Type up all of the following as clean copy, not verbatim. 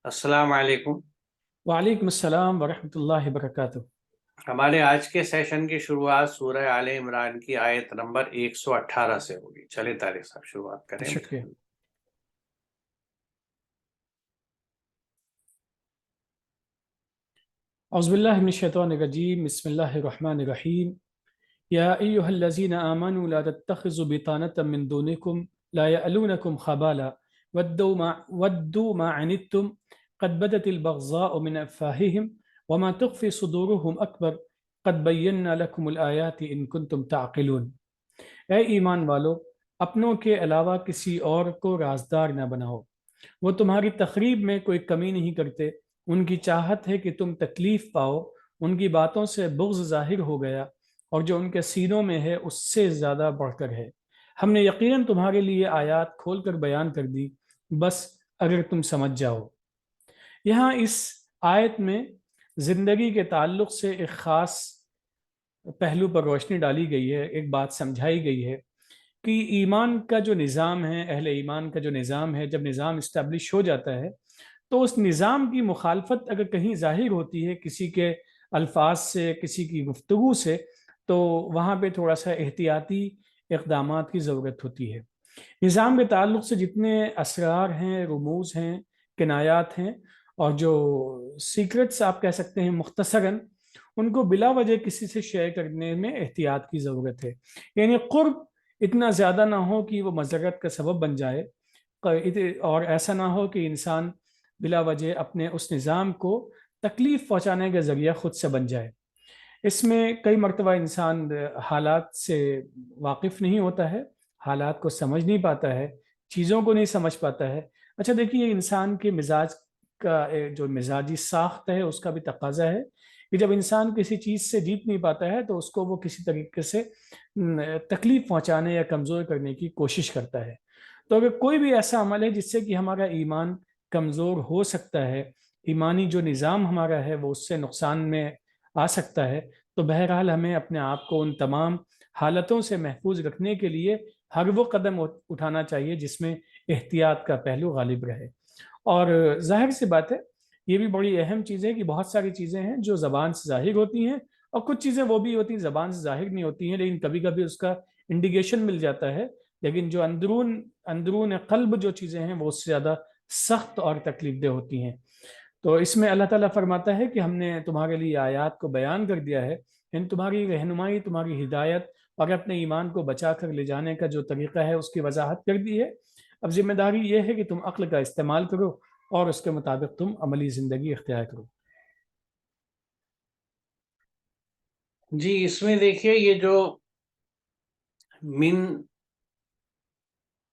السلام علیکم۔ وعلیکم السلام ورحمۃ اللہ وبرکاتہ۔ ہمارے آج کے سیشن کی شروعات سورہ آل عمران کی آیت نمبر 118 سے ہوگی۔ چلے طارق صاحب شروعات کریں۔ شکریہ۔ اعوذ باللہ من الشیطان الرجیم، بسم اللہ الرحمن الرحیم۔ یا ایہا الذین آمنوا لا تتخذوا بطانة من دونکم لا یألونکم خبالا ودوا ما عنتم قد بدت البغضاء من افواہہم وما تخفی صدورہم اکبر قد بینا لکم الآیات ان کنتم تعقلون۔ اے ایمان والو، اپنوں کے علاوہ کسی اور کو رازدار نہ بناؤ، وہ تمہاری تقریب میں کوئی کمی نہیں کرتے، ان کی چاہت ہے کہ تم تکلیف پاؤ، ان کی باتوں سے بغض ظاہر ہو گیا اور جو ان کے سینوں میں ہے اس سے زیادہ بڑھ کر ہے۔ ہم نے یقیناً تمہارے لیے آیات کھول کر بیان کر دی، بس اگر تم سمجھ جاؤ۔ یہاں اس آیت میں زندگی کے تعلق سے ایک خاص پہلو پر روشنی ڈالی گئی ہے، ایک بات سمجھائی گئی ہے کہ ایمان کا جو نظام ہے، اہل ایمان کا جو نظام ہے، جب نظام اسٹیبلش ہو جاتا ہے تو اس نظام کی مخالفت اگر کہیں ظاہر ہوتی ہے کسی کے الفاظ سے، کسی کی گفتگو سے، تو وہاں پہ تھوڑا سا احتیاطی اقدامات کی ضرورت ہوتی ہے۔ نظام کے تعلق سے جتنے اسرار ہیں، رموز ہیں، کنایات ہیں اور جو سیکرٹس آپ کہہ سکتے ہیں مختصراً، ان کو بلا وجہ کسی سے شیئر کرنے میں احتیاط کی ضرورت ہے۔ یعنی قرب اتنا زیادہ نہ ہو کہ وہ مضرت کا سبب بن جائے، اور ایسا نہ ہو کہ انسان بلا وجہ اپنے اس نظام کو تکلیف پہنچانے کا ذریعہ خود سے بن جائے۔ اس میں کئی مرتبہ انسان حالات سے واقف نہیں ہوتا ہے، حالات کو سمجھ نہیں پاتا ہے، چیزوں کو نہیں سمجھ پاتا ہے۔ اچھا دیکھیے، انسان کے مزاج کا جو مزاجی ساخت ہے اس کا بھی تقاضا ہے کہ جب انسان کسی چیز سے جیت نہیں پاتا ہے تو اس کو وہ کسی طریقے سے تکلیف پہنچانے یا کمزور کرنے کی کوشش کرتا ہے۔ تو اگر کوئی بھی ایسا عمل ہے جس سے کہ ہمارا ایمان کمزور ہو سکتا ہے، ایمانی جو نظام ہمارا ہے وہ اس سے نقصان میں آ سکتا ہے، تو بہرحال ہمیں اپنے آپ کو ان تمام حالتوں سے محفوظ رکھنے کے لیے ہر وہ قدم اٹھانا چاہیے جس میں احتیاط کا پہلو غالب رہے۔ اور ظاہر سی بات ہے، یہ بھی بڑی اہم چیز ہے کہ بہت ساری چیزیں ہیں جو زبان سے ظاہر ہوتی ہیں اور کچھ چیزیں وہ بھی ہوتی ہیں زبان سے ظاہر نہیں ہوتی ہیں، لیکن کبھی کبھی اس کا انڈیکیشن مل جاتا ہے، لیکن جو اندرون قلب جو چیزیں ہیں وہ اس سے زیادہ سخت اور تکلیف دہ ہوتی ہیں۔ تو اس میں اللہ تعالیٰ فرماتا ہے کہ ہم نے تمہارے لیے آیات کو بیان کر دیا ہے، یعنی تمہاری رہنمائی، تمہاری ہدایت اور اپنے ایمان کو بچا کر لے جانے کا جو طریقہ ہے اس کی وضاحت کر دی ہے۔ اب ذمہ داری یہ ہے کہ تم عقل کا استعمال کرو اور اس کے مطابق تم عملی زندگی اختیار کرو۔ جی، اس میں دیکھیے یہ جو من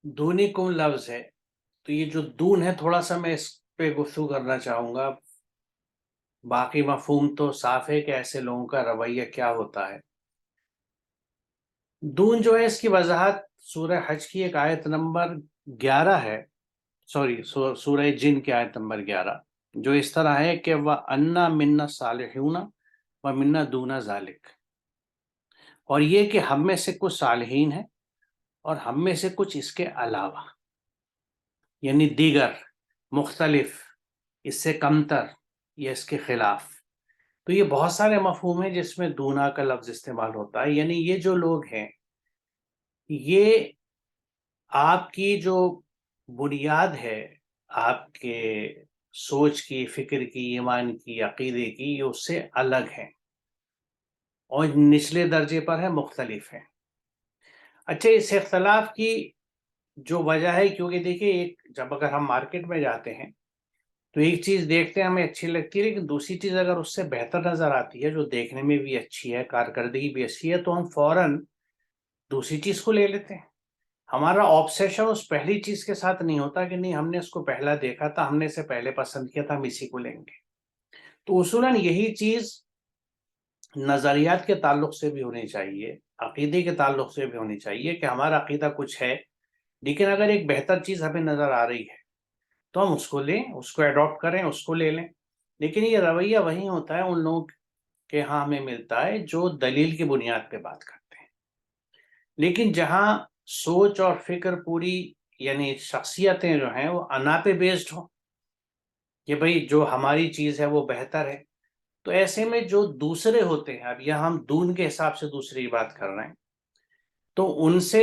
دونی کم لفظ ہے، تو یہ جو دون ہے تھوڑا سا میں اس پہ گفتگو کرنا چاہوں گا۔ باقی مفہوم تو صاف ہے کہ ایسے لوگوں کا رویہ کیا ہوتا ہے۔ دون جو ہے اس کی وضاحت سورہ حج کی ایک آیت نمبر 11 ہے، سورہ جن کی آیت نمبر 11، جو اس طرح ہے کہ وَأَنَّا مِنَّا الصَّالِحُونَ وَمِنَّا دُونَ ذَلِكَ، اور یہ کہ ہم میں سے کچھ صالحین ہیں اور ہم میں سے کچھ اس کے علاوہ، یعنی دیگر، مختلف، اس سے کمتر یا اس کے خلاف۔ تو یہ بہت سارے مفہوم ہیں جس میں دونا کا لفظ استعمال ہوتا ہے، یعنی یہ جو لوگ ہیں یہ آپ کی جو بنیاد ہے، آپ کے سوچ کی، فکر کی، ایمان کی، عقیدے کی، یہ اس سے الگ ہیں اور نچلے درجے پر ہے، مختلف ہیں۔ اچھا، اس اختلاف کی جو وجہ ہے، کیونکہ دیکھیے جب اگر ہم مارکیٹ میں جاتے ہیں تو ایک چیز دیکھتے ہیں ہمیں اچھی لگتی ہے، لیکن دوسری چیز اگر اس سے بہتر نظر آتی ہے، جو دیکھنے میں بھی اچھی ہے، کارکردگی بھی اچھی ہے، تو ہم فوراً دوسری چیز کو لے لیتے ہیں۔ ہمارا آبسیشن اس پہلی چیز کے ساتھ نہیں ہوتا کہ نہیں ہم نے اس کو پہلا دیکھا تھا، ہم نے اسے پہلے پسند کیا تھا، ہم اسی کو لیں گے۔ تو اصولاً یہی چیز نظریات کے تعلق سے بھی ہونی چاہیے، عقیدے کے تعلق سے بھی ہونی چاہیے کہ ہمارا عقیدہ کچھ ہے، لیکن اگر ایک بہتر چیز ہمیں نظر آ رہی ہے تو ہم اس کو لیں، اس کو ایڈاپٹ کریں، اس کو لے لیں۔ لیکن یہ رویہ وہی ہوتا ہے ان لوگوں کے ہاں ہمیں ملتا ہے جو دلیل کی بنیاد پہ بات کرتے ہیں، لیکن جہاں سوچ اور فکر پوری، یعنی شخصیتیں جو ہیں وہ انا پہ بیسڈ ہوں، کہ بھئی جو ہماری چیز ہے وہ بہتر ہے. تو ایسے میں جو دوسرے ہوتے ہیں، اب یہاں ہم دون کے حساب سے دوسری بات کر رہے ہیں، تو ان سے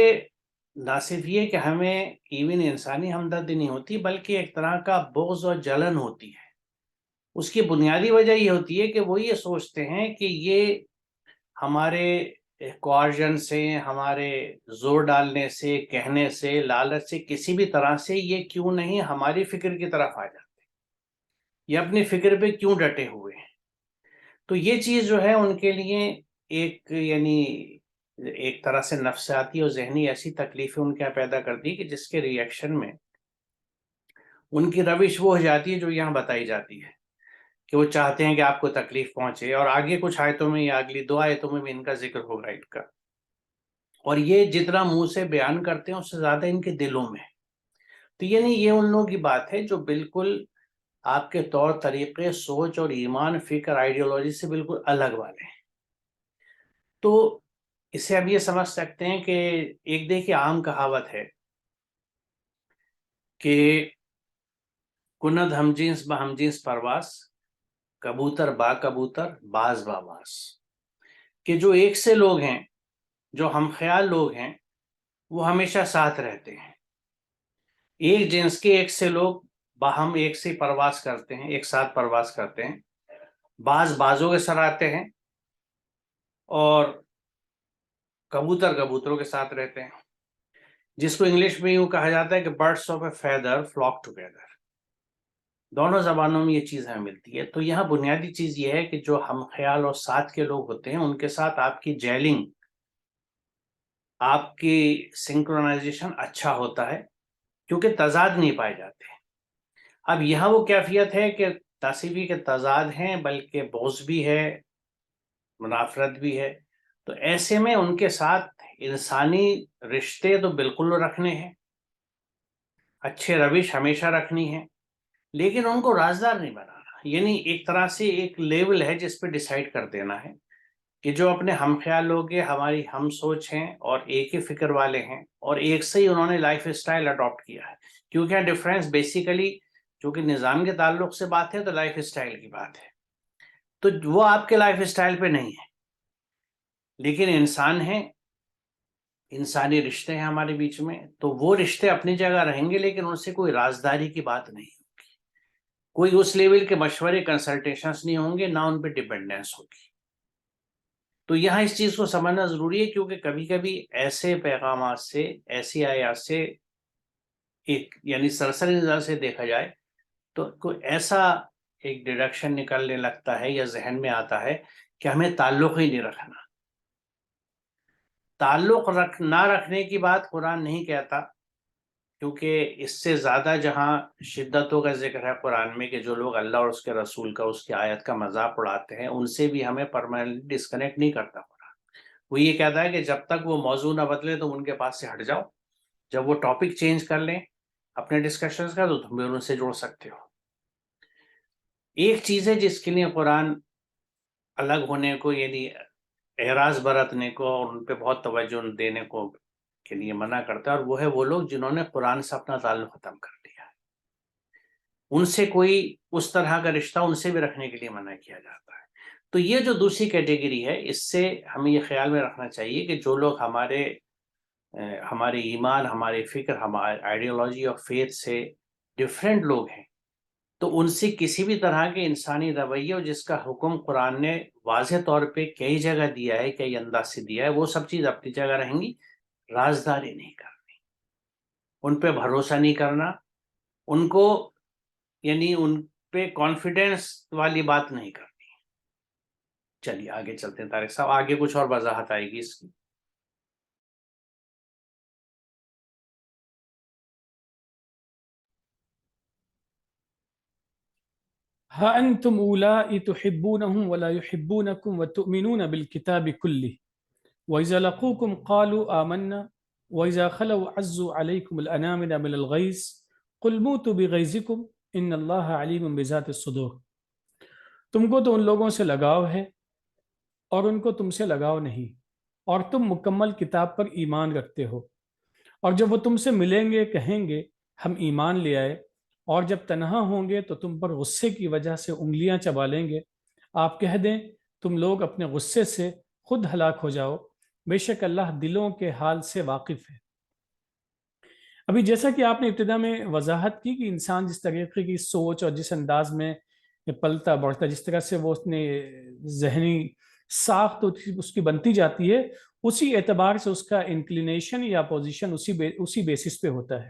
نہ صرف یہ کہ ہمیں ایون انسانی ہمدردی نہیں ہوتی، بلکہ ایک طرح کا بغض اور جلن ہوتی ہے. اس کی بنیادی وجہ یہ ہوتی ہے کہ وہ یہ سوچتے ہیں کہ یہ ہمارے کوارجن سے، ہمارے زور ڈالنے سے، کہنے سے، لالچ سے، کسی بھی طرح سے یہ کیوں نہیں ہماری فکر کی طرف آ جاتے، یہ اپنی فکر پہ کیوں ڈٹے ہوئے ہیں. تو یہ چیز جو ہے ان کے لیے ایک یعنی ایک طرح سے نفسیاتی اور ذہنی ایسی تکلیفیں ان کے یہاں پیدا کرتی ہے کہ جس کے ری ایکشن میں ان کی روش وہ ہو جاتی ہے جو یہاں بتائی جاتی ہے، کہ وہ چاہتے ہیں کہ آپ کو تکلیف پہنچے. اور آگے کچھ آیتوں میں یا اگلی 2 آیتوں میں بھی ان کا ذکر ہوگا ان کا. اور یہ جتنا منہ سے بیان کرتے ہیں اس سے زیادہ ان کے دلوں میں. تو یعنی یہ ان لوگوں کی بات ہے جو بالکل آپ کے طور طریقے، سوچ اور ایمان، فکر، آئیڈیالوجی سے بالکل الگ والے ہیں. تو اس سے اب یہ سمجھ سکتے ہیں کہ ایک دیکھیے عام کہاوت ہے کہ کند ہم جنس با ہم جنس پرواز، کبوتر با کبوتر باز با باز. کہ جو ایک سے لوگ ہیں، جو ہم خیال لوگ ہیں، وہ ہمیشہ ساتھ رہتے ہیں. ایک جنس کے ایک سے لوگ باہم ایک سے پرواز کرتے ہیں، ایک ساتھ پرواز کرتے ہیں. باز بازوں کے ساتھ آتے ہیں اور کبوتر کبوتروں کے ساتھ رہتے ہیں، جس کو انگلش میں یوں کہا جاتا ہے کہ birds of a feather flock together. دونوں زبانوں میں یہ چیز ہمیں ملتی ہے. تو یہاں بنیادی چیز یہ ہے کہ جو ہم خیال اور ساتھ کے لوگ ہوتے ہیں ان کے ساتھ آپ کی جیلنگ، آپ کی سنکرونائزیشن اچھا ہوتا ہے، کیونکہ تضاد نہیں پائے جاتے. اب یہاں وہ کیفیت ہے کہ تصوی کے تضاد ہیں، بلکہ بغض بھی ہے، منافرت بھی ہے. تو ایسے میں ان کے ساتھ انسانی رشتے تو بالکل رکھنے ہیں، اچھے روش ہمیشہ رکھنی ہے، لیکن ان کو رازدار نہیں بنانا. یعنی ایک طرح سے ایک لیول ہے جس پہ ڈیسائیڈ کر دینا ہے کہ جو اپنے ہم خیال لوگ ہیں، ہماری ہم سوچ ہیں اور ایک ہی فکر والے ہیں، اور ایک سے ہی انہوں نے لائف اسٹائل اڈاپٹ کیا ہے. کیونکہ ڈفرینس بیسیکلی چونکہ نظام کے تعلق سے بات ہے تو لائف اسٹائل کی بات ہے. تو وہ آپ کے لائف اسٹائل پہ نہیں ہے، لیکن انسان ہیں، انسانی رشتے ہیں ہمارے بیچ میں، تو وہ رشتے اپنی جگہ رہیں گے، لیکن ان سے کوئی رازداری کی بات نہیں ہوگی، کوئی اس لیول کے مشورے کنسلٹیشنز نہیں ہوں گے، نہ ان پہ ڈیپینڈنس ہوگی. تو یہاں اس چیز کو سمجھنا ضروری ہے، کیونکہ کبھی کبھی ایسے پیغامات سے، ایسی آیات سے ایک یعنی سرسری نظر سے دیکھا جائے تو کوئی ایسا ایک ڈیڈکشن نکلنے لگتا ہے یا ذہن میں آتا ہے کہ ہمیں تعلق ہی نہیں رکھنا. تعلق نہ رکھنے کی بات قرآن نہیں کہتا، کیونکہ اس سے زیادہ جہاں شدتوں کا ذکر ہے قرآن میں کہ جو لوگ اللہ اور اس کے رسول کا، اس کی آیت کا مذاق اڑاتے ہیں، ان سے بھی ہمیں پرماننٹلی ڈسکنیکٹ نہیں کرتا قرآن. وہ یہ کہتا ہے کہ جب تک وہ موضوع نہ بدلے تم ان کے پاس سے ہٹ جاؤ، جب وہ ٹاپک چینج کر لیں اپنے ڈسکشنز کا تو تم بھی ان سے جڑ سکتے ہو. ایک چیز ہے جس کے لیے قرآن الگ ہونے کو یعنی اعراض برتنے کو اور ان پہ بہت توجہ دینے کو کے لیے منع کرتا ہے، اور وہ ہے وہ لوگ جنہوں نے قرآن سے اپنا تعلق ختم کر دیا ہے. ان سے کوئی اس طرح کا رشتہ ان سے بھی رکھنے کے لیے منع کیا جاتا ہے. تو یہ جو دوسری کیٹیگری ہے، اس سے ہمیں یہ خیال میں رکھنا چاہیے کہ جو لوگ ہمارے ایمان، ہمارے فکر، ہمارے آئیڈیالوجی اور فیتھ سے ڈفرینٹ لوگ ہیں، تو ان سے کسی بھی طرح کے انسانی رویے اور جس کا حکم قرآن نے واضح طور پہ کئی جگہ دیا ہے، کئی انداز سے دیا ہے، وہ سب چیز اپنی جگہ رہیں گی. رازداری نہیں کرنی، ان پہ بھروسہ نہیں کرنا، ان کو یعنی ان پہ کانفیڈنس والی بات نہیں کرنی. چلیے آگے چلتے ہیں طارق صاحب، آگے کچھ اور وضاحت آئے گی اس کی. ها أنتم أولئك تحبونهم ولا يحبونكم وتؤمنون بالكتاب كله وإذا لقوكم قالوا آمنا وإذا خلوا عزوا عليكم الأنامل من الغيظ قل موتوا بغيظكم إن الله عليم بذات الصدور. تم کو تو ان لوگوں سے لگاؤ ہے اور ان کو تم سے لگاؤ نہیں، اور تم مکمل کتاب پر ایمان رکھتے ہو، اور جب وہ تم سے ملیں گے کہیں گے ہم ایمان لے آئے، اور جب تنہا ہوں گے تو تم پر غصے کی وجہ سے انگلیاں چبا لیں گے۔ آپ کہہ دیں تم لوگ اپنے غصے سے خود ہلاک ہو جاؤ، بے شک اللہ دلوں کے حال سے واقف ہے۔ ابھی جیسا کہ آپ نے ابتدا میں وضاحت کی کہ انسان جس طریقے کی سوچ اور جس انداز میں پلتا بڑھتا، جس طرح سے وہ اس نے ذہنی ساخت اس کی بنتی جاتی ہے، اسی اعتبار سے اس کا انکلینیشن یا پوزیشن اسی بیسس پہ ہوتا ہے۔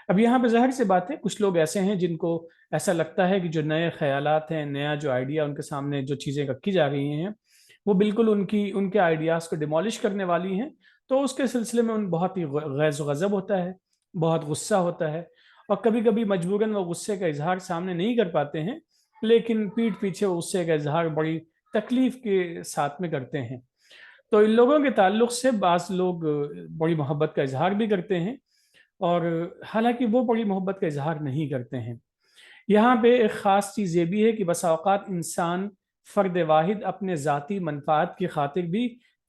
اب یہاں پہ ظاہر سی بات ہے، کچھ لوگ ایسے ہیں جن کو ایسا لگتا ہے کہ جو نئے خیالات ہیں، نیا جو آئیڈیا ان کے سامنے جو چیزیں رکھی جا رہی ہیں وہ بالکل ان کے آئیڈیاز کو ڈیمولش کرنے والی ہیں، تو اس کے سلسلے میں ان بہت ہی غیظ و غضب ہوتا ہے، بہت غصہ ہوتا ہے، اور کبھی کبھی مجبوراً وہ غصے کا اظہار سامنے نہیں کر پاتے ہیں، لیکن پیٹھ پیچھے غصے کا اظہار بڑی تکلیف کے ساتھ میں کرتے ہیں۔ تو ان لوگوں کے تعلق سے بعض لوگ بڑی محبت کا اظہار بھی کرتے ہیں، اور حالانکہ وہ بڑی محبت کا اظہار نہیں کرتے ہیں۔ یہاں پہ ایک خاص چیز یہ بھی ہے کہ بسا اوقات انسان فرد واحد اپنے ذاتی منفعت کی خاطر بھی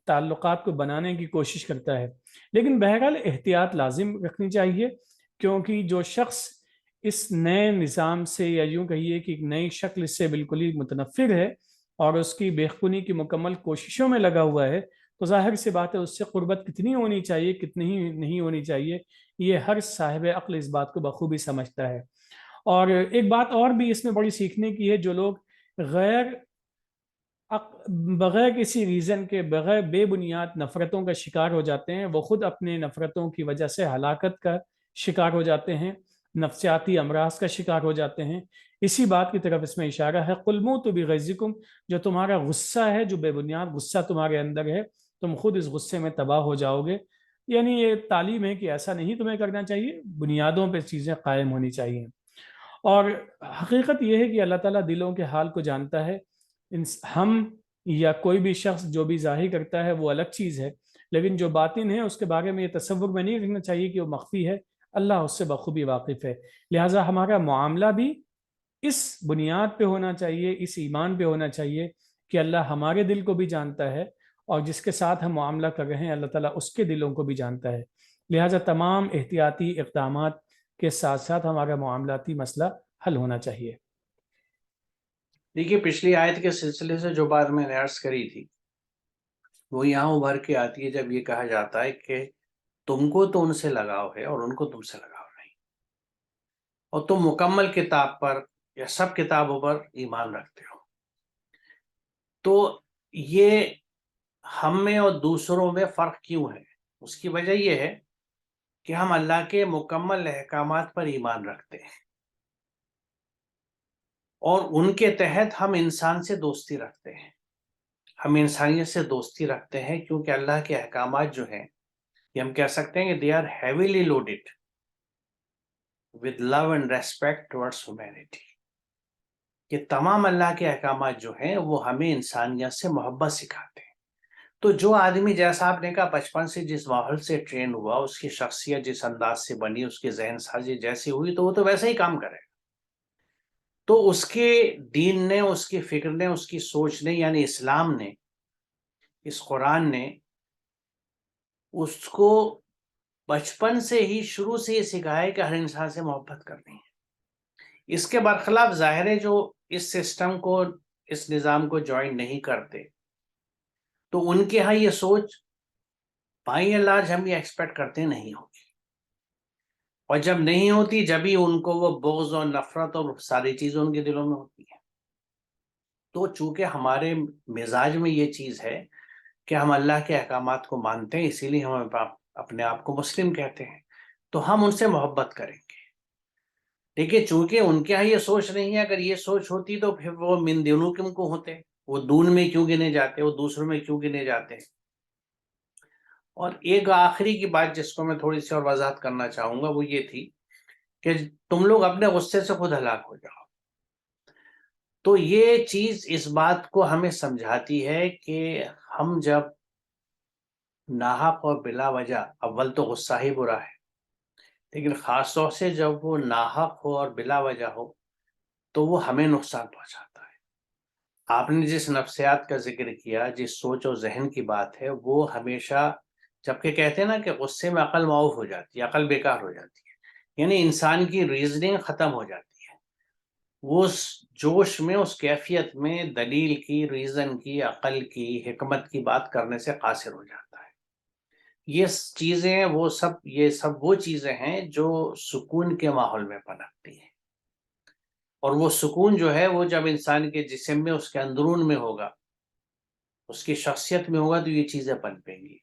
تعلقات کو بنانے کی کوشش کرتا ہے، لیکن بہرحال احتیاط لازم رکھنی چاہیے، کیونکہ جو شخص اس نئے نظام سے، یا یوں کہیے کہ ایک نئی شکل سے بالکل ہی متنفر ہے اور اس کی بےخونی کی مکمل کوششوں میں لگا ہوا ہے، تو ظاہر سی بات ہے اس سے قربت کتنی ہونی چاہیے، کتنی ہی نہیں ہونی چاہیے، یہ ہر صاحب عقل اس بات کو بخوبی سمجھتا ہے۔ اور ایک بات اور بھی اس میں بڑی سیکھنے کی ہے، جو لوگ غیر بغیر کسی ریزن کے، بغیر بے بنیاد نفرتوں کا شکار ہو جاتے ہیں، وہ خود اپنے نفرتوں کی وجہ سے ہلاکت کا شکار ہو جاتے ہیں، نفسیاتی امراض کا شکار ہو جاتے ہیں۔ اسی بات کی طرف اس میں اشارہ ہے، قُلْ مُوتُوا بِغَیظِکُم، جو تمہارا غصہ ہے، جو بے بنیاد غصہ تمہارے اندر ہے، تم خود اس غصے میں تباہ ہو جاؤ گے۔ یعنی یہ تعلیم ہے کہ ایسا نہیں تمہیں کرنا چاہیے، بنیادوں پہ چیزیں قائم ہونی چاہیے۔ اور حقیقت یہ ہے کہ اللہ تعالیٰ دلوں کے حال کو جانتا ہے۔ ہم یا کوئی بھی شخص جو بھی ظاہر کرتا ہے وہ الگ چیز ہے، لیکن جو باطن ہے اس کے بارے میں یہ تصور میں نہیں رکھنا چاہیے کہ وہ مخفی ہے، اللہ اس سے بخوبی واقف ہے۔ لہٰذا ہمارا معاملہ بھی اس بنیاد پہ ہونا چاہیے، اس ایمان پہ ہونا چاہیے کہ اللہ ہمارے دل کو بھی جانتا ہے، اور جس کے ساتھ ہم معاملہ کر رہے ہیں اللہ تعالیٰ اس کے دلوں کو بھی جانتا ہے۔ لہٰذا تمام احتیاطی اقدامات کے ساتھ ساتھ ہمارا معاملاتی مسئلہ حل ہونا چاہیے۔ دیکھیے، پچھلی آیت کے سلسلے سے جو بات میں نے عرض کری تھی وہ یہاں ابھر کے آتی ہے، جب یہ کہا جاتا ہے کہ تم کو تو ان سے لگاؤ ہے اور ان کو تم سے لگاؤ نہیں، اور تم مکمل کتاب پر یا سب کتابوں پر ایمان رکھتے ہو۔ تو یہ ہم میں اور دوسروں میں فرق کیوں ہے؟ اس کی وجہ یہ ہے کہ ہم اللہ کے مکمل احکامات پر ایمان رکھتے ہیں، اور ان کے تحت ہم انسان سے دوستی رکھتے ہیں، ہم انسانیت سے دوستی رکھتے ہیں، کیونکہ اللہ کے احکامات جو ہیں یہ ہم کہہ سکتے ہیں کہ they are heavily loaded with love and respect towards humanity۔ کہ تمام اللہ کے احکامات جو ہیں وہ ہمیں انسانیت سے محبت سکھاتے ہیں۔ تو جو آدمی، جیسا آپ نے کہا، بچپن سے جس ماحول سے ٹرین ہوا، اس کی شخصیت جس انداز سے بنی، اس کی ذہن سازی جیسی ہوئی، تو وہ تو ویسا ہی کام کرے گا۔ تو اس کے دین نے، اس کی فکر نے، اس کی سوچ نے، یعنی اسلام نے، اس قرآن نے اس کو بچپن سے ہی، شروع سے یہ سکھایا ہے کہ ہر انسان سے محبت کرنی ہے۔ اس کے برخلاف ظاہر ہے جو اس سسٹم کو، اس نظام کو جوائن نہیں کرتے، تو ان کے ہاں یہ سوچ بائی اینڈ لارج ہم یہ ایکسپیکٹ کرتے نہیں ہوگی، اور جب نہیں ہوتی جب ہی ان کو وہ بغض اور نفرت اور ساری چیزیں ان کے دلوں میں ہوتی ہیں۔ تو چونکہ ہمارے مزاج میں یہ چیز ہے کہ ہم اللہ کے احکامات کو مانتے ہیں، اسی لیے ہم اپنے آپ کو مسلم کہتے ہیں، تو ہم ان سے محبت کریں گے۔ دیکھیے، چونکہ ان کے ہاں یہ سوچ نہیں ہے، اگر یہ سوچ ہوتی تو پھر وہ من دونوں کم کو ہوتے، وہ دون میں کیوں گنے جاتے، وہ دوسروں میں کیوں گنے جاتے۔ اور ایک آخری کی بات جس کو میں تھوڑی سی اور وضاحت کرنا چاہوں گا وہ یہ تھی کہ تم لوگ اپنے غصے سے خود ہلاک ہو جاؤ۔ تو یہ چیز اس بات کو ہمیں سمجھاتی ہے کہ ہم جب ناحق اور بلا وجہ، اول تو غصہ ہی برا ہے، لیکن خاص طور سے جب وہ ناحق ہو اور بلا وجہ ہو تو وہ ہمیں نقصان پہنچاتا ہے۔ آپ نے جس نفسیات کا ذکر کیا، جس سوچ و ذہن کی بات ہے، وہ ہمیشہ، جبکہ کہتے ہیں نا کہ غصے میں عقل معاف ہو جاتی ہے، عقل بیکار ہو جاتی ہے، یعنی انسان کی ریزننگ ختم ہو جاتی ہے، وہ اس جوش میں، اس کیفیت میں دلیل کی، ریزن کی، عقل کی، حکمت کی بات کرنے سے قاصر ہو جاتا ہے۔ یہ چیزیں یہ سب وہ چیزیں ہیں جو سکون کے ماحول میں پنپتی ہیں، اور وہ سکون جو ہے وہ جب انسان کے جسم میں، اس کے اندرون میں ہوگا، اس کی شخصیت میں ہوگا، تو یہ چیزیں پنپیں گی۔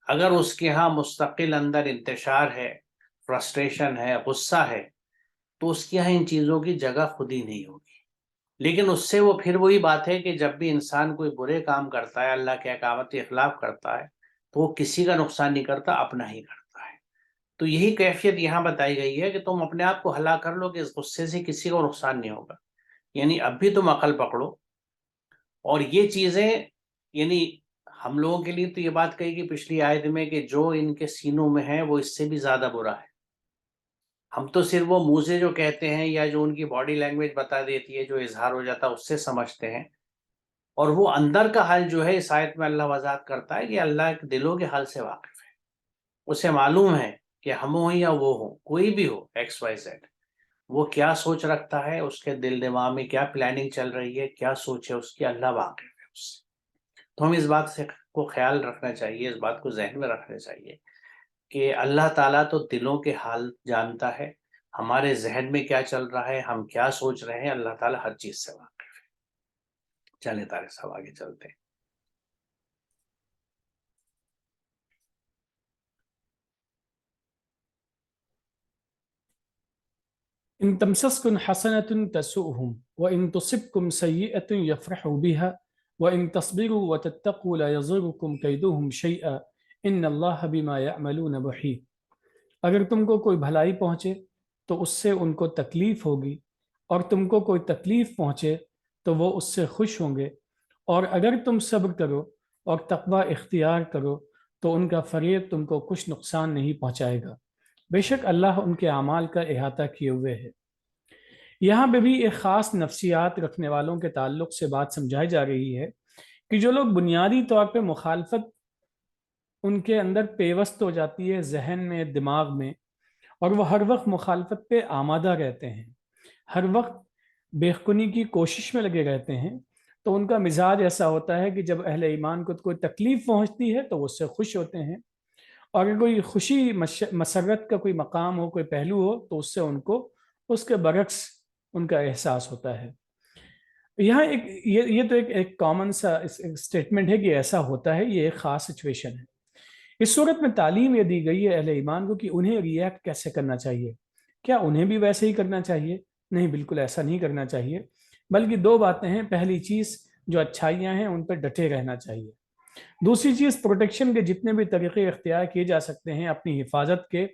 اگر اس کے ہاں مستقل اندر انتشار ہے، فرسٹریشن ہے، غصہ ہے، تو اس کے یہاں ان چیزوں کی جگہ خود ہی نہیں ہوگی۔ لیکن اس سے وہ پھر وہی بات ہے کہ جب بھی انسان کوئی برے کام کرتا ہے، اللہ کے احکامات کے خلاف کرتا ہے، تو وہ کسی کا نقصان نہیں کرتا، اپنا ہی کرتا ہے۔ تو یہی کیفیت یہاں بتائی گئی ہے کہ تم اپنے آپ کو ہلا کر لو کہ اس غصے سے کسی کو نقصان نہیں ہوگا۔ یعنی اب بھی تم عقل پکڑو، اور یہ چیزیں، یعنی ہم لوگوں کے لیے تو یہ بات کہی کہ پچھلی آیت میں کہ جو ان کے سینوں میں ہے وہ اس سے بھی زیادہ برا ہے۔ ہم تو صرف وہ منہ سے جو کہتے ہیں یا جو ان کی باڈی لینگویج بتا دیتی ہے، جو اظہار ہو جاتا ہے، اس سے سمجھتے ہیں، اور وہ اندر کا حال جو ہے اس آیت میں اللہ وضاحت کرتا ہے کہ اللہ کے دلوں کے حال سے واقف ہے۔ اسے معلوم ہے کہ ہم ہوں یا وہ ہوں، کوئی بھی ہو، ایکس وائی زیڈ، وہ کیا سوچ رکھتا ہے، اس کے دل دماغ میں کیا پلاننگ چل رہی ہے، کیا سوچ ہے اس کی، اللہ واقف ہے اس سے۔ تو ہم اس بات سے کو خیال رکھنا چاہیے، اس بات کو ذہن میں رکھنا چاہیے کہ اللہ تعالیٰ تو دلوں کے حال جانتا ہے، ہمارے ذہن میں کیا چل رہا ہے، ہم کیا سوچ رہے ہیں، اللہ تعالیٰ ہر چیز سے واقف ہے۔ چلیں طارق صاحب آگے چلتے ہیں۔ إن تمسسكم حسنة تسؤهم وإن تصبكم سيئة يفرحوا بها وإن تصبروا وتتقوا لا يضركم كيدهم شيئا إن الله بما يعملون محيط۔ اگر تم کو کوئی بھلائی پہنچے تو اس سے ان کو تکلیف ہوگی، اور تم کو کوئی تکلیف پہنچے تو وہ اس سے خوش ہوں گے، اور اگر تم صبر کرو اور تقوی اختیار کرو تو ان کا فریب تم کو کچھ نقصان نہیں پہنچائے گا، بے شک اللہ ان کے اعمال کا احاطہ کیے ہوئے ہے۔ یہاں پہ بھی ایک خاص نفسیات رکھنے والوں کے تعلق سے بات سمجھائی جا رہی ہے کہ جو لوگ بنیادی طور پہ مخالفت ان کے اندر پیوست ہو جاتی ہے، ذہن میں، دماغ میں، اور وہ ہر وقت مخالفت پہ آمادہ رہتے ہیں، ہر وقت بےخونی کی کوشش میں لگے رہتے ہیں، تو ان کا مزاج ایسا ہوتا ہے کہ جب اہل ایمان کو کوئی تکلیف پہنچتی ہے تو وہ اس سے خوش ہوتے ہیں، اور اگر کوئی خوشی مسرت کا کوئی مقام ہو، کوئی پہلو ہو، تو اس سے ان کو اس کے برعکس ان کا احساس ہوتا ہے۔ یہاں یہ تو ایک کامن سا اسٹیٹمنٹ ہے کہ ایسا ہوتا ہے، یہ ایک خاص سچویشن ہے۔ اس صورت میں تعلیم یہ دی گئی ہے اہل ایمان کو کہ انہیں ریئیکٹ کیسے کرنا چاہیے۔ کیا انہیں بھی ویسے ہی کرنا چاہیے؟ نہیں، بالکل ایسا نہیں کرنا چاہیے، بلکہ دو باتیں ہیں۔ پہلی چیز، جو اچھائیاں ہیں ان پہ ڈٹے رہنا چاہیے۔ دوسری چیز، پروٹیکشن کے جتنے بھی طریقے اختیار کیے جا سکتے ہیں اپنی حفاظت کے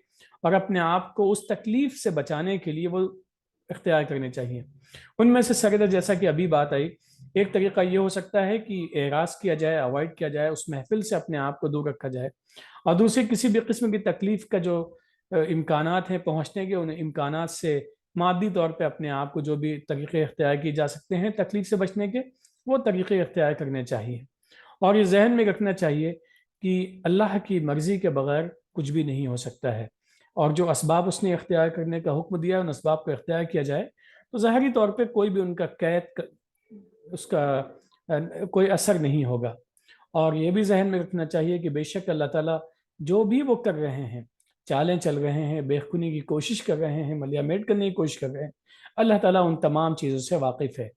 اور اپنے آپ کو اس تکلیف سے بچانے کے لیے، وہ اختیار کرنے چاہیے۔ ان میں سے سردر جیسا کہ ابھی بات آئی، ایک طریقہ یہ ہو سکتا ہے کہ اعراض کیا جائے، اوائڈ کیا جائے، اس محفل سے اپنے آپ کو دور رکھا جائے، اور دوسری کسی بھی قسم کی تکلیف کا جو امکانات ہیں پہنچنے کے، ان امکانات سے مادی طور پہ اپنے آپ کو جو بھی طریقے اختیار کیے جا سکتے ہیں تکلیف سے بچنے کے، وہ طریقے اختیار کرنے چاہیے۔ اور یہ ذہن میں رکھنا چاہیے کہ اللہ کی مرضی کے بغیر کچھ بھی نہیں ہو سکتا ہے، اور جو اسباب اس نے اختیار کرنے کا حکم دیا ان اسباب کو اختیار کیا جائے تو ظاہری طور پہ کوئی بھی ان کا قید، اس کا کوئی اثر نہیں ہوگا۔ اور یہ بھی ذہن میں رکھنا چاہیے کہ بے شک اللہ تعالیٰ جو بھی وہ کر رہے ہیں، چالیں چل رہے ہیں، بےخونی کی کوشش کر رہے ہیں، ملیا میٹ کرنے کی کوشش کر رہے ہیں، اللہ تعالیٰ ان تمام چیزوں سے واقف ہے۔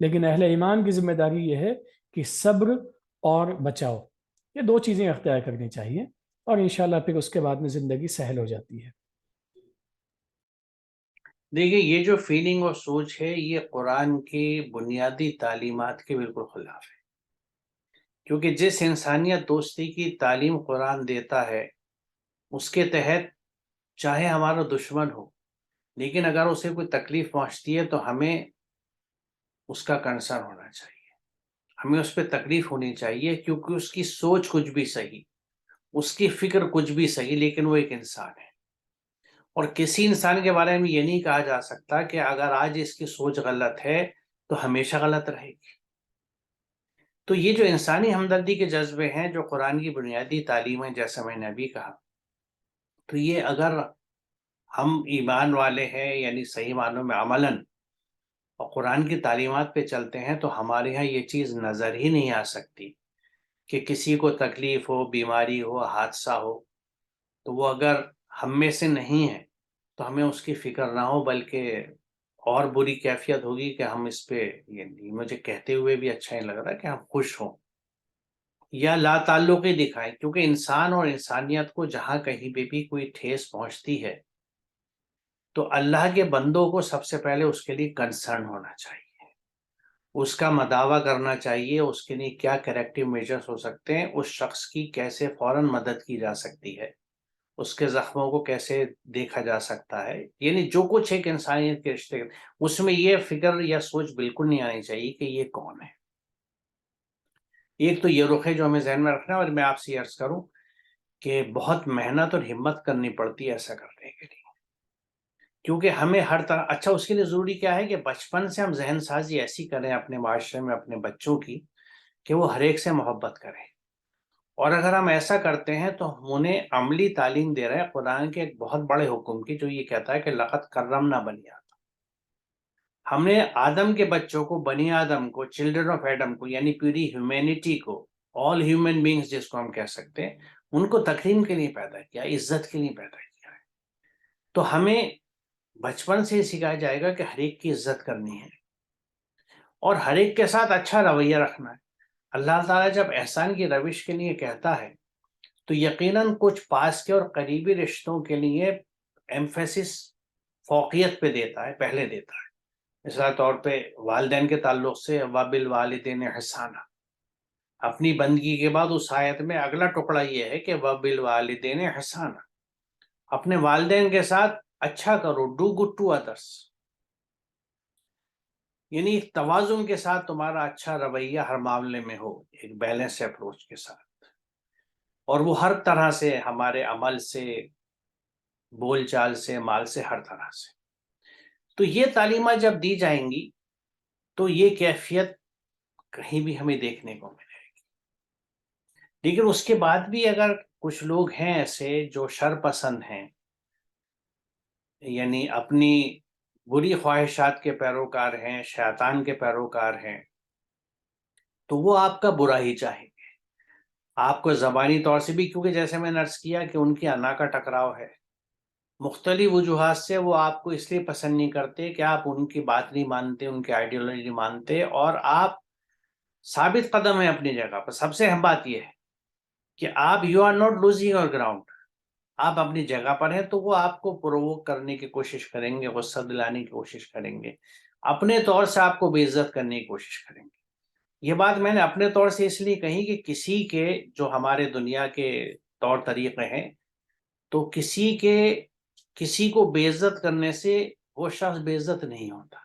لیکن اہل ایمان کی ذمہ داری یہ ہے کہ صبر اور بچاؤ، یہ دو چیزیں اختیار کرنی چاہیے، اور انشاءاللہ پھر اس کے بعد میں زندگی سہل ہو جاتی ہے۔ دیکھیے، یہ جو فیلنگ اور سوچ ہے یہ قرآن کی بنیادی تعلیمات کے بالکل خلاف ہے، کیونکہ جس انسانیت دوستی کی تعلیم قرآن دیتا ہے اس کے تحت چاہے ہمارا دشمن ہو، لیکن اگر اسے کوئی تکلیف پہنچتی ہے تو ہمیں اس کا کنسرن ہونا چاہیے، ہمیں اس پہ تکلیف ہونی چاہیے، کیونکہ اس کی سوچ کچھ بھی صحیح، اس کی فکر کچھ بھی صحیح، لیکن وہ ایک انسان ہے، اور کسی انسان کے بارے میں یہ نہیں کہا جا سکتا کہ اگر آج اس کی سوچ غلط ہے تو ہمیشہ غلط رہے گی۔ تو یہ جو انسانی ہمدردی کے جذبے ہیں جو قرآن کی بنیادی تعلیم ہے، جیسا میں نے ابھی کہا، تو یہ اگر ہم ایمان والے ہیں یعنی صحیح معنوں میں عملاً اور قرآن کی تعلیمات پہ چلتے ہیں تو ہمارے یہاں یہ چیز نظر ہی نہیں آ سکتی کہ کسی کو تکلیف ہو، بیماری ہو، حادثہ ہو، تو وہ اگر ہم میں سے نہیں ہے تو ہمیں اس کی فکر نہ ہو، بلکہ اور بری کیفیت ہوگی کہ ہم اس پہ، یعنی مجھے کہتے ہوئے بھی اچھا نہیں لگ رہا کہ ہم خوش ہوں یا لا تعلقی دکھائیں، کیونکہ انسان اور انسانیت کو جہاں کہیں پہ بھی کوئی ٹھیس پہنچتی ہے تو اللہ کے بندوں کو سب سے پہلے اس کے لیے کنسرن ہونا چاہیے، اس کا مداوع کرنا چاہیے، اس کے لیے کیا کریکٹیو میجرز ہو سکتے ہیں، اس شخص کی کیسے فوراً مدد کی جا سکتی ہے، اس کے زخموں کو کیسے دیکھا جا سکتا ہے، یعنی جو کچھ ایک انسانیت کے رشتے اس میں یہ فکر یا سوچ بالکل نہیں آنی چاہیے کہ یہ کون ہے۔ ایک تو یہ رخ ہے جو ہمیں ذہن میں رکھنا ہے، اور میں آپ سے عرض کروں کہ بہت محنت اور ہمت کرنی پڑتی ہے ایسا کرنے کے لیے، کیونکہ ہمیں ہر طرح، اچھا اس کے لیے ضروری کیا ہے کہ بچپن سے ہم ذہن سازی ایسی کریں اپنے معاشرے میں اپنے بچوں کی کہ وہ ہر ایک سے محبت کریں، اور اگر ہم ایسا کرتے ہیں تو ہم انہیں عملی تعلیم دے رہے ہیں قرآن کے ایک بہت بڑے حکم کی، جو یہ کہتا ہے کہ لقد کرمنا بنی آدم۔ ہم نے آدم کے بچوں کو، بنی آدم کو، چلڈرن آف ایڈم کو، یعنی پوری ہیومینٹی کو، آل ہیومن بینگز جس کو ہم کہہ سکتے ہیں، ان کو تکریم کے لیے پیدا کیا، عزت کے لیے پیدا کیا ہے۔ تو ہمیں بچپن سے ہی سکھایا جائے گا کہ ہر ایک کی عزت کرنی ہے اور ہر ایک کے ساتھ اچھا رویہ رکھنا ہے۔ اللہ تعالیٰ جب احسان کی روش کے لیے کہتا ہے تو یقیناً کچھ پاس کے اور قریبی رشتوں کے لیے ایمفیسس فوقیت پہ دیتا ہے، پہلے دیتا ہے۔ مثال طور پہ والدین کے تعلق سے وَبِالْوَالِدَيْنِ إِحْسَانًا، اپنی بندگی کے بعد اس آیت میں اگلا ٹکڑا یہ ہے کہ وَبِالْوَالِدَيْنِ إِحْسَانًا، اپنے والدین کے ساتھ اچھا کرو، ڈو گڈ ٹو ادرس، یعنی توازن کے ساتھ تمہارا اچھا رویہ ہر معاملے میں ہو، ایک بیلنس اپروچ کے ساتھ، اور وہ ہر طرح سے، ہمارے عمل سے، بول چال سے، مال سے، ہر طرح سے۔ تو یہ تعلیمات جب دی جائیں گی تو یہ کیفیت کہیں بھی ہمیں دیکھنے کو ملے گی۔ لیکن اس کے بعد بھی اگر کچھ لوگ ہیں ایسے جو شر پسند ہیں، یعنی اپنی بری خواہشات کے پیروکار ہیں، شیطان کے پیروکار ہیں، تو وہ آپ کا برا ہی چاہیں گے، آپ کو زبانی طور سے بھی، کیونکہ جیسے میں نے عرض کیا کہ ان کی انا کا ٹکراؤ ہے، مختلف وجوہات سے وہ آپ کو اس لیے پسند نہیں کرتے کہ آپ ان کی بات نہیں مانتے، ان کی آئیڈیالوجی نہیں مانتے، اور آپ ثابت قدم ہیں اپنی جگہ پر۔ سب سے اہم بات یہ ہے کہ آپ you are not losing your ground, آپ اپنی جگہ پر ہیں، تو وہ آپ کو پرووک کرنے کی کوشش کریں گے، غصہ دلانے کی کوشش کریں گے، اپنے طور سے آپ کو بے عزت کرنے کی کوشش کریں گے۔ یہ بات میں نے اپنے طور سے اس لیے کہی کہ کسی کے، جو ہمارے دنیا کے طور طریقے ہیں، تو کسی کو بے عزت کرنے سے وہ شخص بے عزت نہیں ہوتا،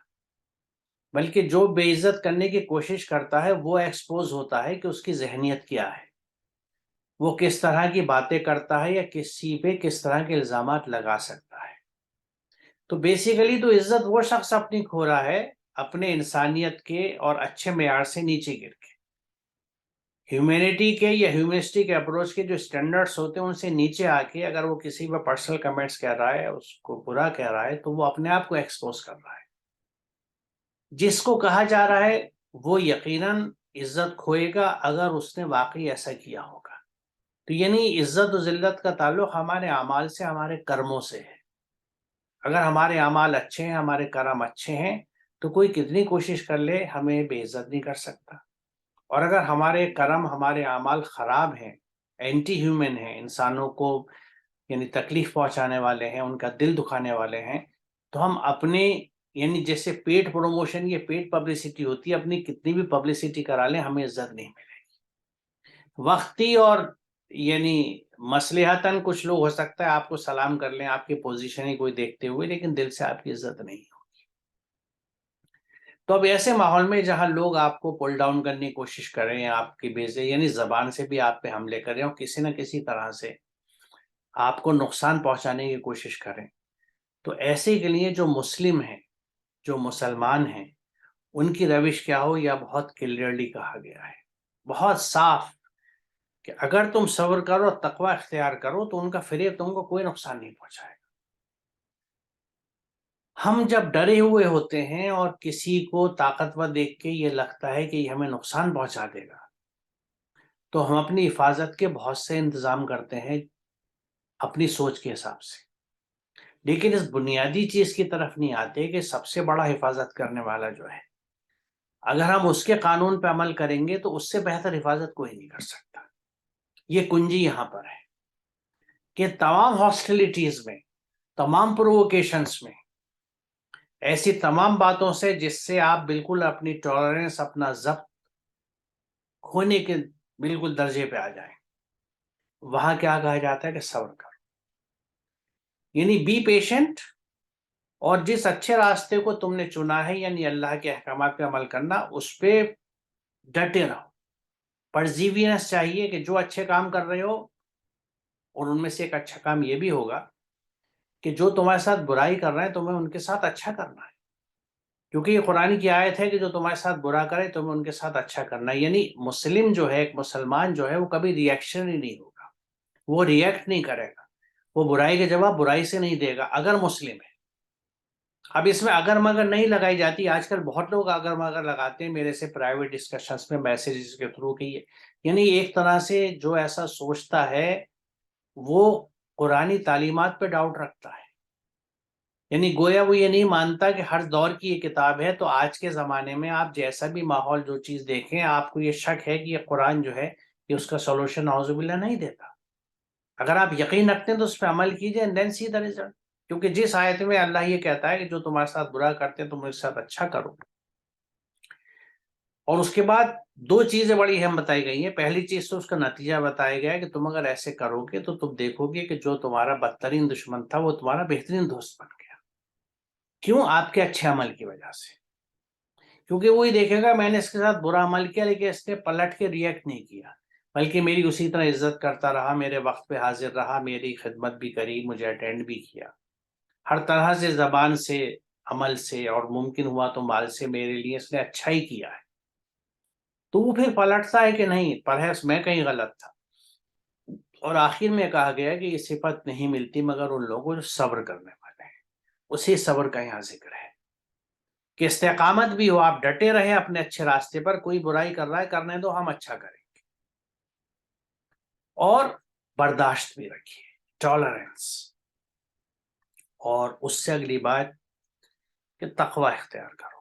بلکہ جو بے عزت کرنے کی کوشش کرتا ہے وہ ایکسپوز ہوتا ہے کہ اس کی ذہنیت کیا ہے، وہ کس طرح کی باتیں کرتا ہے یا کسی پہ کس طرح کے الزامات لگا سکتا ہے۔ تو بیسیکلی تو عزت وہ شخص اپنی کھو رہا ہے اپنے انسانیت کے اور اچھے معیار سے نیچے گر کے، ہیومینٹی کے یا ہیومنسٹک اپروچ کے جو سٹینڈرڈز ہوتے ہیں ان سے نیچے آ کے اگر وہ کسی پہ پرسنل کمنٹس کہہ رہا ہے، اس کو برا کہہ رہا ہے، تو وہ اپنے آپ کو ایکسپوز کر رہا ہے۔ جس کو کہا جا رہا ہے وہ یقیناً عزت کھوئے گا اگر اس نے واقعی ایسا کیا ہوگا۔ تو یعنی عزت و ذلت کا تعلق ہمارے اعمال سے، ہمارے کرموں سے ہے۔ اگر ہمارے اعمال اچھے ہیں، ہمارے کرم اچھے ہیں، تو کوئی کتنی کوشش کر لے ہمیں بے عزت نہیں کر سکتا، اور اگر ہمارے کرم، ہمارے اعمال خراب ہیں، اینٹی ہیومن ہیں، انسانوں کو یعنی تکلیف پہنچانے والے ہیں، ان کا دل دکھانے والے ہیں، تو ہم اپنے، یعنی جیسے پیٹ پروموشن، یہ پیٹ پبلسٹی ہوتی ہے، اپنی کتنی بھی پبلسٹی کرا لیں ہمیں عزت نہیں ملے گی وقتی، اور یعنی مصلحتاً کچھ لوگ ہو سکتا ہے آپ کو سلام کر لیں آپ کی پوزیشن ہی کوئی دیکھتے ہوئے، لیکن دل سے آپ کی عزت نہیں ہو۔ تو اب ایسے ماحول میں جہاں لوگ آپ کو پل ڈاؤن کرنے کی کوشش کریں، آپ کی بیزے، یعنی زبان سے بھی آپ پہ حملے کریں اور کسی نہ کسی طرح سے آپ کو نقصان پہنچانے کی کوشش کریں، تو ایسے کے لیے جو مسلم ہیں، جو مسلمان ہیں، ان کی روش کیا ہو، یا بہت کلیئرلی کہا گیا ہے، بہت صاف، کہ اگر تم صبر کرو، تقوی اختیار کرو، تو ان کا فریب تم کو کوئی نقصان نہیں پہنچائے گا۔ ہم جب ڈرے ہوئے ہوتے ہیں اور کسی کو طاقتور دیکھ کے یہ لگتا ہے کہ یہ ہمیں نقصان پہنچا دے گا، تو ہم اپنی حفاظت کے بہت سے انتظام کرتے ہیں اپنی سوچ کے حساب سے، لیکن اس بنیادی چیز کی طرف نہیں آتے کہ سب سے بڑا حفاظت کرنے والا جو ہے، اگر ہم اس کے قانون پہ عمل کریں گے تو اس سے بہتر حفاظت کوئی نہیں کر سکتا۔ یہ کنجی یہاں پر ہے کہ تمام ہاسٹیلیٹیز میں، تمام پرووکیشنز میں، ایسی تمام باتوں سے جس سے آپ بالکل اپنی ٹالرنس، اپنا ضبط کھونے کے بالکل درجے پہ آ جائیں، وہاں کیا کہا جاتا ہے کہ صبر کرو، یعنی بی پیشنٹ، اور جس اچھے راستے کو تم نے چنا ہے یعنی اللہ کے احکامات پہ عمل کرنا، اس پہ ڈٹے رہو۔ پرزیویئرنس چاہیے کہ جو اچھے کام کر رہے ہو، اور ان میں سے ایک اچھا کام یہ بھی ہوگا کہ جو تمہارے ساتھ برائی کر رہے ہیں تمہیں ان کے ساتھ اچھا کرنا ہے، کیونکہ یہ قرآن کی آیت ہے کہ جو تمہارے ساتھ برا کرے تمہیں ان کے ساتھ اچھا کرنا ہے۔ یعنی مسلم جو ہے، ایک مسلمان جو ہے، وہ کبھی ریئیکشن ہی نہیں ہوگا، وہ ریئیکٹ نہیں کرے گا، وہ برائی کے جواب برائی سے نہیں دے گا اگر مسلم ہے۔ اب اس میں اگر مگر نہیں لگائی جاتی، آج کل بہت لوگ اگر مگر لگاتے ہیں میرے سے پرائیویٹ ڈسکشنز میں میسیجز کے تھرو، کہ یعنی ایک طرح سے جو ایسا سوچتا ہے وہ قرآنی تعلیمات پہ ڈاؤٹ رکھتا ہے، یعنی گویا وہ یہ نہیں مانتا کہ ہر دور کی یہ کتاب ہے، تو آج کے زمانے میں آپ جیسا بھی ماحول جو چیز دیکھیں، آپ کو یہ شک ہے کہ یہ قرآن جو ہے یہ اس کا سولوشن نعوذ باللہ نہیں دیتا۔ اگر آپ یقین رکھتے ہیں تو اس پہ عمل کیجئے and then see the result، کیونکہ جس آیت میں اللہ یہ کہتا ہے کہ جو تمہارے ساتھ برا کرتے ہیں تم اس کے ساتھ اچھا کرو، اور اس کے بعد دو چیزیں بڑی اہم بتائی گئی ہیں۔ پہلی چیز تو اس کا نتیجہ بتایا گیا ہے کہ تم اگر ایسے کرو گے تو تم دیکھو گے کہ جو تمہارا بدترین دشمن تھا وہ تمہارا بہترین دوست بن گیا۔ کیوں؟ آپ کے اچھے عمل کی وجہ سے، کیونکہ وہی دیکھے گا میں نے اس کے ساتھ برا عمل کیا لیکن اس نے پلٹ کے ریئیکٹ نہیں کیا، بلکہ میری اسی طرح عزت کرتا رہا، میرے وقت پہ حاضر رہا، میری خدمت بھی کری، مجھے اٹینڈ بھی کیا، ہر طرح سے زبان سے، عمل سے، اور ممکن ہوا تو مال سے میرے لیے اس نے اچھا ہی کیا ہے۔ تو وہ پھر پلٹتا ہے کہ نہیں، پرہیز میں کہیں غلط تھا، اور آخر میں کہا گیا کہ یہ صفت نہیں ملتی مگر ان لوگوں کو جو صبر کرنے والے ہیں۔ اسی صبر کا یہاں ذکر ہے کہ استقامت بھی ہو، آپ ڈٹے رہے اپنے اچھے راستے پر، کوئی برائی کر رہا ہے کرنے دو، ہم اچھا کریں گے، اور برداشت بھی رکھیے، ٹالرنس، اور اس سے اگلی بات کہ تقوی اختیار کرو۔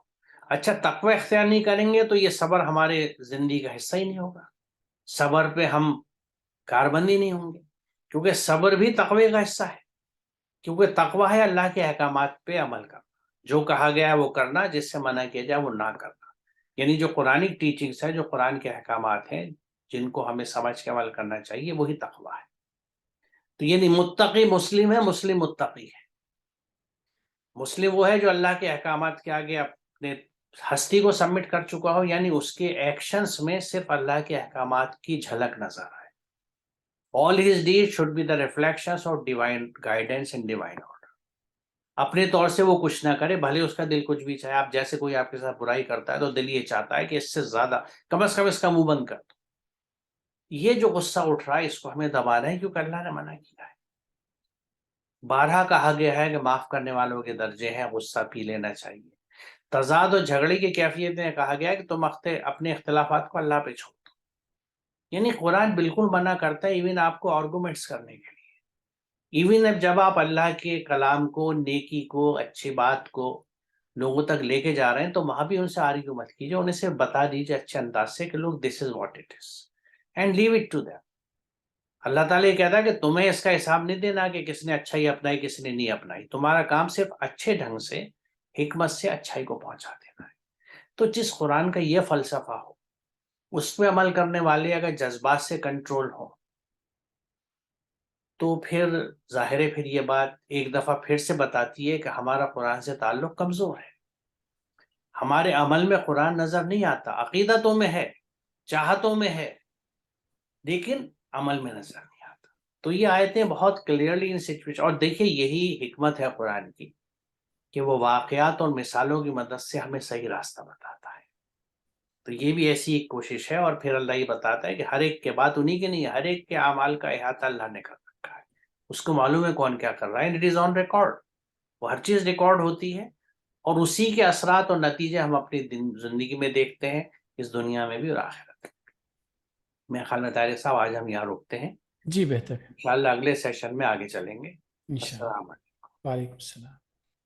اچھا، تقوی اختیار نہیں کریں گے تو یہ صبر ہمارے زندگی کا حصہ ہی نہیں ہوگا، صبر پہ ہم کاربندی نہیں ہوں گے، کیونکہ صبر بھی تقوی کا حصہ ہے، کیونکہ تقوی ہے اللہ کے احکامات پہ عمل کرنا، جو کہا گیا ہے وہ کرنا، جس سے منع کیا جائے وہ نہ کرنا، یعنی جو قرآنی ٹیچنگز ہیں، جو قرآن کے احکامات ہیں جن کو ہمیں سمجھ کے عمل کرنا چاہیے، وہی تقوی ہے۔ تو یعنی متقی مسلم ہے، مسلم متقی ہے۔ مسلم وہ ہے جو اللہ کے احکامات کے آگے اپنے ہستی کو سبمٹ کر چکا ہو، یعنی اس کے ایکشنز میں صرف اللہ کے احکامات کی جھلک نظر آئے۔ All his deeds should be the reflections of divine guidance and divine order۔ اپنے طور سے وہ کچھ نہ کرے، بھلے اس کا دل کچھ بھی چاہے، آپ جیسے کوئی آپ کے ساتھ برائی کرتا ہے تو دل یہ چاہتا ہے کہ اس سے زیادہ کم از کم اس کا منہ بند کر دو۔ یہ جو غصہ اٹھ رہا ہے اس کو ہمیں دبانا ہے، کیونکہ اللہ نے منع کیا ہے۔ بارہا کہا گیا ہے کہ معاف کرنے والوں کے درجے ہیں، غصہ پی لینا چاہیے۔ تضاد اور جھگڑے کی کیفیت میں کہا گیا ہے کہ تم اپنے اختلافات کو اللہ پہ چھوڑ دو، یعنی قرآن بالکل منع کرتا ہے ایون آپ کو آرگومنٹس کرنے کے لیے، ایون اب جب آپ اللہ کے کلام کو، نیکی کو، اچھی بات کو لوگوں تک لے کے جا رہے ہیں تو وہاں بھی ان سے آرگیو مت کیجیے، انہیں صرف بتا دیجیے اچھے انداز سے کہ لوگ this is what it is and leave it to them. اللہ تعالیٰ یہ کہتا ہے کہ تمہیں اس کا حساب نہیں دینا کہ کس نے اچھائی اپنائی کس نے نہیں اپنائی، تمہارا کام صرف اچھے ڈھنگ سے، حکمت سے اچھائی کو پہنچا دینا ہے۔ تو جس قرآن کا یہ فلسفہ ہو، اس پہ عمل کرنے والے اگر جذبات سے کنٹرول ہو، تو پھر ظاہر ہے پھر یہ بات ایک دفعہ پھر سے بتاتی ہے کہ ہمارا قرآن سے تعلق کمزور ہے، ہمارے عمل میں قرآن نظر نہیں آتا، عقیدتوں میں ہے، چاہتوں میں ہے، لیکن عمل میں نظر نہیں آتا۔ تو یہ آیتیں بہت کلیئرلی ان سچویشن، اور دیکھیے یہی حکمت ہے قرآن کی کہ وہ واقعات اور مثالوں کی مدد سے ہمیں صحیح راستہ بتاتا ہے۔ تو یہ بھی ایسی ایک کوشش ہے، اور پھر اللہ یہ بتاتا ہے کہ ہر ایک کے بات انہی کے نہیں ہے، ہر ایک کے اعمال کا احاطہ اللہ نے کر رکھا ہے، اس کو معلوم ہے کون کیا کر رہا ہے، اٹ از آن ریکارڈ۔ وہ ہر چیز ریکارڈ ہوتی ہے اور اسی کے اثرات اور نتیجے ہم اپنی زندگی میں دیکھتے ہیں، اس دنیا میں بھی اور آخرت میں۔ میرے خیال میں طاہر صاحب آج ہم یہاں روکتے ہیں، جی بہتر ہے، انشاءاللہ اگلے سیشن میں آگے چلیں گے۔ انشاءاللہ۔ السلام علیکم۔ وعلیکم السلام۔